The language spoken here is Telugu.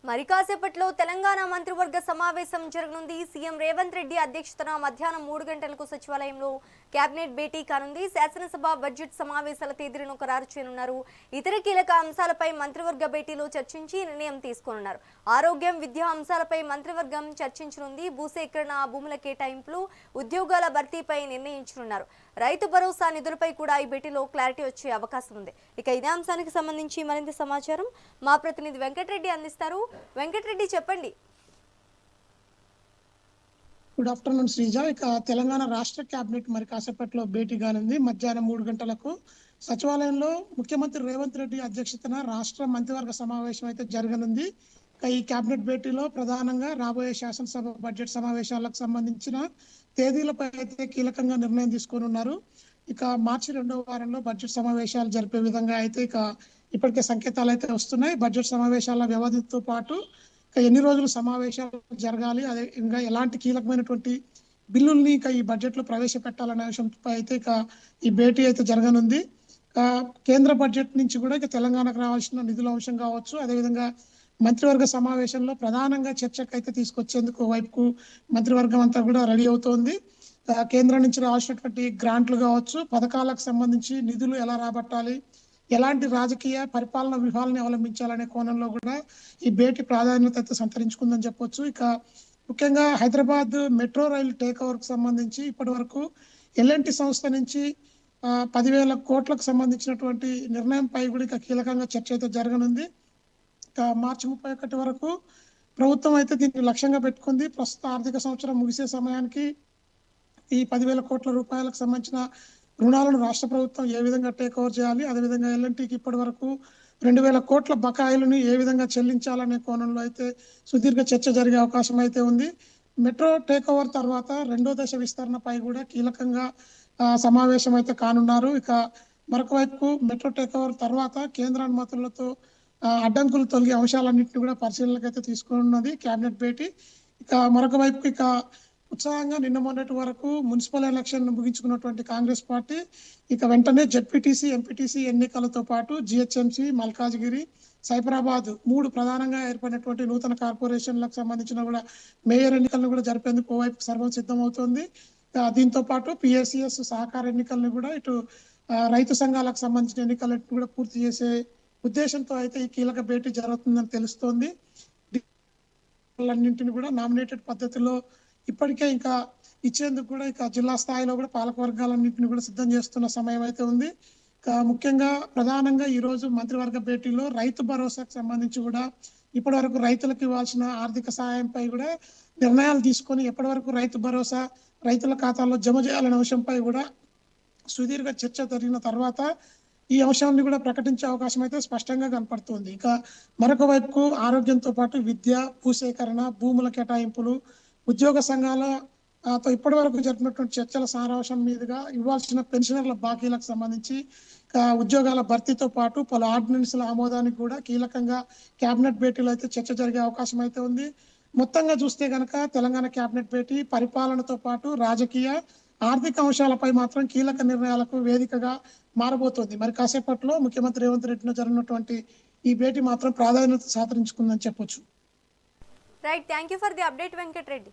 మరి కాసేపట్లో తెలంగాణ మంత్రివర్గ సమావేశం జరగనుంది. సీఎం రేవంత్ రెడ్డి అధ్యక్షతన మధ్యాహ్నం 3 గంటలకు సచివాలయంలో కేబినెట్ భేటీ కానుంది. శాసనసభ బడ్జెట్ సమావేశాల తేదీలను ఖరారు చేయనున్నారు. ఇతర కీలక అంశాలపై మంత్రివర్గ భేటీలో చర్చించి నిర్ణయం తీసుకోనున్నారు. ఆరోగ్యం, విద్యా అంశాలపై మంత్రివర్గం చర్చించనుంది. భూసేకరణ, భూముల కేటాయింపులు, ఉద్యోగాల భర్తీపై నిర్ణయించనున్నారు. రైతు భరోసా నిధులపై కూడా ఈ భేటీలో క్లారిటీ వచ్చే అవకాశం ఉంది. ఇక ఇదే అంశానికి సంబంధించి మరింత సమాచారం మా ప్రతినిధి వెంకటరెడ్డి అందిస్తారు. వెంకటరెడ్డి, చెప్పండి. Good afternoon Sreeja. ఇక తెలంగాణ రాష్ట్ర కేబినెట్ మరి కాసేపట్లో భేటీ కానుంది. మధ్యాహ్నం 3 గంటలకు సచివాలయంలో ముఖ్యమంత్రి రేవంత్ రెడ్డి అధ్యక్షతన రాష్ట్ర మంత్రివర్గ సమావేశం అయితే జరగనుంది. ఈ కేబినెట్ భేటీలో ప్రధానంగా రాబోయే శాసనసభ బడ్జెట్ సమావేశాలకు సంబంధించిన తేదీలపై అయితే కీలకంగా నిర్ణయం తీసుకోనున్నారు. ఇక మార్చి 2వ వారంలో బడ్జెట్ సమావేశాలు జరిపే విధంగా అయితే ఇప్పటికే సంకేతాలు అయితే వస్తున్నాయి. బడ్జెట్ సమావేశాల వ్యవధితో పాటు ఎన్ని రోజులు సమావేశాలు జరగాలి, అదే ఇంకా ఎలాంటి కీలకమైనటువంటి బిల్లుల్ని ఈ బడ్జెట్ లో ప్రవేశపెట్టాలనే అంశంపై అయితే ఈ భేటీ అయితే జరగనుంది. కేంద్ర బడ్జెట్ నుంచి కూడా తెలంగాణకు రావాల్సిన నిధుల అంశం కావచ్చు, అదేవిధంగా మంత్రివర్గ సమావేశంలో ప్రధానంగా చర్చకు అయితే తీసుకొచ్చేందుకు వైపుకు మంత్రివర్గం అంతా కూడా రెడీ అవుతోంది. కేంద్రం నుంచి రావాల్సినటువంటి గ్రాంట్లు కావచ్చు, పథకాలకు సంబంధించి నిధులు ఎలా రాబట్టాలి, ఎలాంటి రాజకీయ పరిపాలన వ్యూహాలను అవలంబించాలనే కోణంలో కూడా ఈ భేటీ ప్రాధాన్యత అయితే సంతరించుకుందని చెప్పొచ్చు. ఇక ముఖ్యంగా హైదరాబాద్ మెట్రో రైలు టేక్ ఓవర్ కు సంబంధించి ఇప్పటి వరకు ఎల్ఎన్టీ సంస్థ నుంచి 10,000 కోట్లకు సంబంధించినటువంటి నిర్ణయంపై కూడా కీలకంగా చర్చ అయితే జరగనుంది. మార్చి 31 వరకు ప్రభుత్వం అయితే దీన్ని లక్ష్యంగా పెట్టుకుంది. ప్రస్తుత ఆర్థిక సంవత్సరం ముగిసే సమయానికి ఈ 10,000 కోట్ల రూపాయలకు సంబంధించిన రుణాలను రాష్ట్ర ప్రభుత్వం ఏ విధంగా టేక్ ఓవర్ చేయాలి, అదేవిధంగా ఎల్ఎన్టీకి ఇప్పటి వరకు 2,000 కోట్ల బకాయిలను ఏ విధంగా చెల్లించాలనే కోణంలో అయితే సుదీర్ఘ చర్చ జరిగే అవకాశం అయితే ఉంది. మెట్రో టేక్ ఓవర్ తర్వాత 2వ దశ విస్తరణపై కూడా కీలకంగా సమావేశం అయితే కానున్నారు. ఇక మరొక వైపు మెట్రో టేక్ ఓవర్ తర్వాత కేంద్ర అనుమతులతో అడ్డంకులు తొలగే అంశాలన్నింటినీ కూడా పరిశీలనకు అయితే తీసుకున్నది కేబినెట్ భేటీ. ఇక మరొక వైపు ఉత్సాహంగా నిన్న మొన్నటి వరకు మున్సిపల్ ఎలక్షన్ ముగించుకున్నటువంటి కాంగ్రెస్ పార్టీ వెంటనే జెడ్పీటీసీ, ఎంపీటీసీ ఎన్నికలతో పాటు జిహెచ్ఎంసీ, మల్కాజ్గిరి, సైబరాబాద్ 3 ప్రధానంగా ఏర్పడినటువంటి నూతన కార్పొరేషన్లకు సంబంధించిన కూడా మేయర్ ఎన్నికలను కూడా జరిపేందుకు ఓవైపు సర్వం సిద్ధమవుతోంది. దీంతో పాటు పిఎస్సిఎస్ సహకార ఎన్నికలను కూడా ఇటు రైతు సంఘాలకు సంబంధించిన ఎన్నికలను కూడా పూర్తి చేసే ఉద్దేశంతో అయితే ఈ కీలక భేటీ జరుగుతుందని తెలుస్తోంది. అన్నింటిని కూడా నామినేటెడ్ పద్ధతిలో ఇప్పటికే ఇచ్చేందుకు కూడా జిల్లా స్థాయిలో కూడా పాలక వర్గాలన్నింటినీ కూడా సిద్ధం చేస్తున్న సమయం అయితే ఉంది. ముఖ్యంగా ప్రధానంగా ఈ రోజు మంత్రివర్గ భేటీలో రైతు భరోసాకు సంబంధించి కూడా ఇప్పటి వరకు రైతులకు ఇవ్వాల్సిన ఆర్థిక సహాయంపై కూడా నిర్ణయాలు తీసుకొని ఎప్పటి వరకు రైతు భరోసా రైతుల ఖాతాల్లో జమ చేయాలనే అంశంపై కూడా సుదీర్ఘ చర్చ జరిగిన తర్వాత ఈ అంశాన్ని కూడా ప్రకటించే అవకాశం అయితే స్పష్టంగా కనపడుతుంది. మరొక వైపు ఆరోగ్యంతో పాటు విద్య, భూసేకరణ, భూముల కేటాయింపులు, ఉద్యోగ సంఘాలతో ఇప్పటి వరకు జరిపినటువంటి చర్చల సారాంశం మీదుగా ఇవ్వాల్సిన పెన్షనర్ల బాకీలకు సంబంధించి ఉద్యోగాల భర్తీతో పాటు పలు ఆర్డినెన్స్ల ఆమోదానికి కూడా కీలకంగా కేబినెట్ భేటీలో అయితే చర్చ జరిగే అవకాశం అయితే ఉంది. మొత్తంగా చూస్తే కనుక తెలంగాణ కేబినెట్ భేటీ పరిపాలనతో పాటు రాజకీయ, ఆర్థిక అంశాలపై మాత్రం కీలక నిర్ణయాలకు వేదికగా మారబోతోంది. మరి కాసేపట్లో ముఖ్యమంత్రి రేవంత్ రెడ్డిలో జరిగినటువంటి ఈ భేటీ మాత్రం ప్రాధాన్యత సాధించుకుందని చెప్పొచ్చు. Right, thank you for the update Venkatareddy.